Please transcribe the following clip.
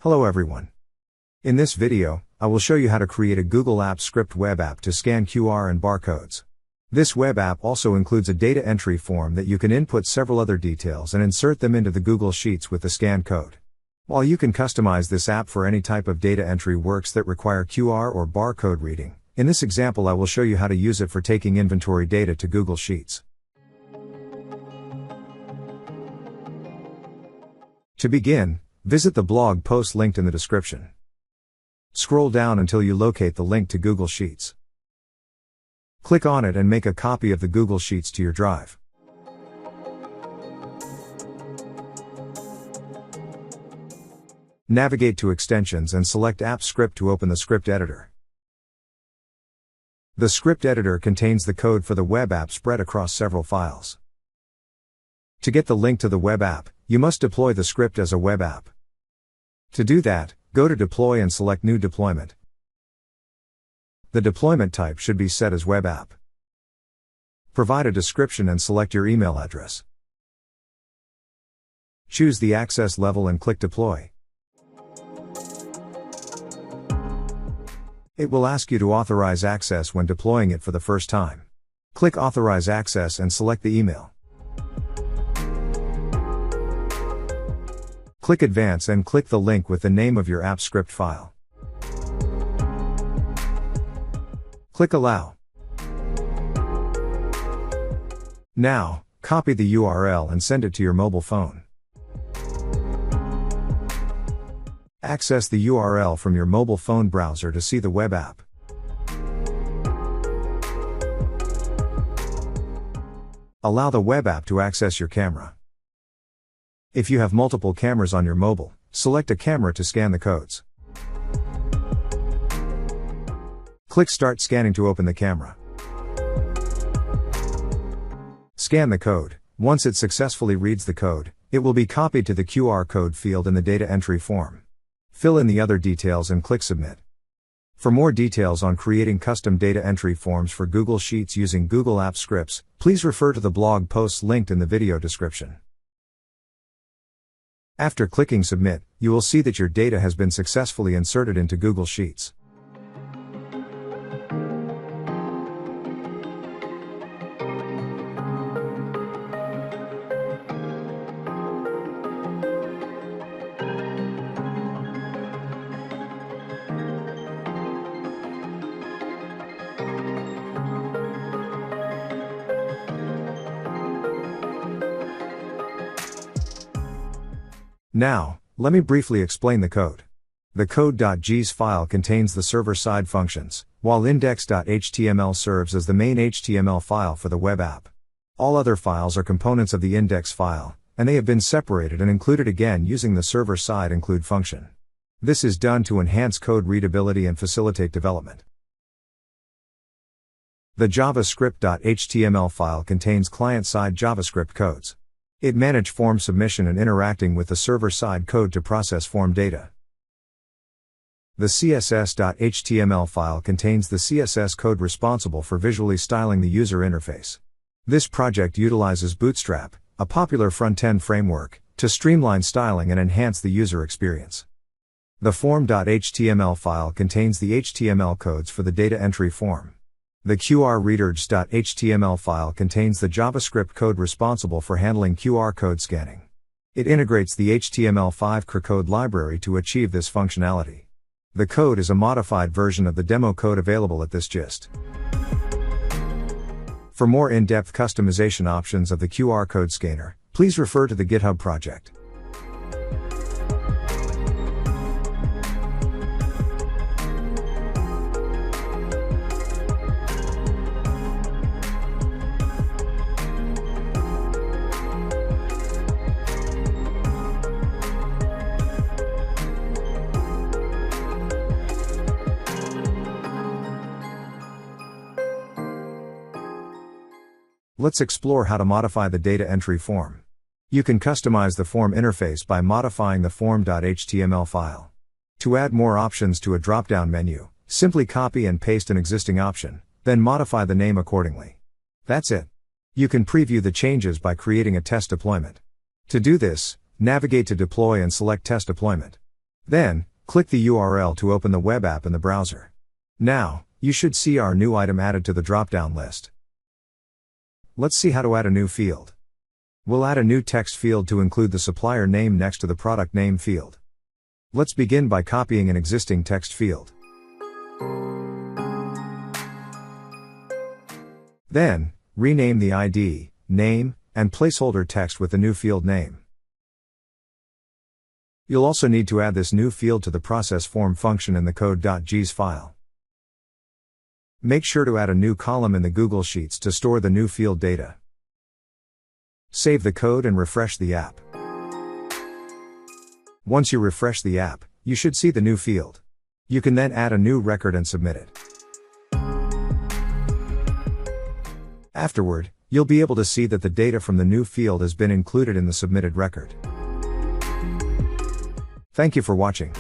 Hello everyone. In this video, I will show you how to create a Google Apps Script web app to scan QR and barcodes. This web app also includes a data entry form that you can input several other details and insert them into the Google Sheets with the scanned code. While you can customize this app for any type of data entry works that require QR or barcode reading, in this example I will show you how to use it for taking inventory data to Google Sheets. To begin, visit the blog post linked in the description. Scroll down until you locate the link to Google Sheets. Click on it and make a copy of the Google Sheets to your drive. Navigate to Extensions and select App Script to open the script editor. The script editor contains the code for the web app spread across several files. To get the link to the web app, you must deploy the script as a web app. To do that, go to Deploy and select New Deployment. The deployment type should be set as web app. Provide a description and select your email address. Choose the access level and click Deploy. It will ask you to authorize access when deploying it for the first time. Click Authorize Access and select the email. Click Advance and click the link with the name of your app script file. Click Allow. Now, copy the URL and send it to your mobile phone. Access the URL from your mobile phone browser to see the web app. Allow the web app to access your camera. If you have multiple cameras on your mobile, select a camera to scan the codes. Click Start Scanning to open the camera. Scan the code. Once it successfully reads the code, it will be copied to the QR code field in the data entry form. Fill in the other details and click Submit. For more details on creating custom data entry forms for Google Sheets using Google Apps Scripts, please refer to the blog posts linked in the video description. After clicking Submit, you will see that your data has been successfully inserted into Google Sheets. Now, let me briefly explain the code. The code.gs file contains the server-side functions, while index.html serves as the main HTML file for the web app. All other files are components of the index file, and they have been separated and included again using the server-side include function. This is done to enhance code readability and facilitate development. The javascript.html file contains client-side JavaScript codes. It manages form submission and interacting with the server-side code to process form data. The css.html file contains the CSS code responsible for visually styling the user interface. This project utilizes Bootstrap, a popular front-end framework, to streamline styling and enhance the user experience. The form.html file contains the HTML codes for the data entry form. The QRReaders.html file contains the JavaScript code responsible for handling QR code scanning. It integrates the HTML5 code library to achieve this functionality. The code is a modified version of the demo code available at this gist. For more in-depth customization options of the QR code scanner, please refer to the GitHub project. Let's explore how to modify the data entry form. You can customize the form interface by modifying the form.html file. To add more options to a drop-down menu, simply copy and paste an existing option, then modify the name accordingly. That's it. You can preview the changes by creating a test deployment. To do this, navigate to Deploy and select Test Deployment. Then, click the URL to open the web app in the browser. Now, you should see our new item added to the drop-down list. Let's see how to add a new field. We'll add a new text field to include the supplier name next to the product name field. Let's begin by copying an existing text field. Then, rename the ID, name, and placeholder text with the new field name. You'll also need to add this new field to the process form function in the code.gs file. Make sure to add a new column in the Google Sheets to store the new field data. Save the code and refresh the app. Once you refresh the app, you should see the new field. You can then add a new record and submit it. Afterward, you'll be able to see that the data from the new field has been included in the submitted record. Thank you for watching.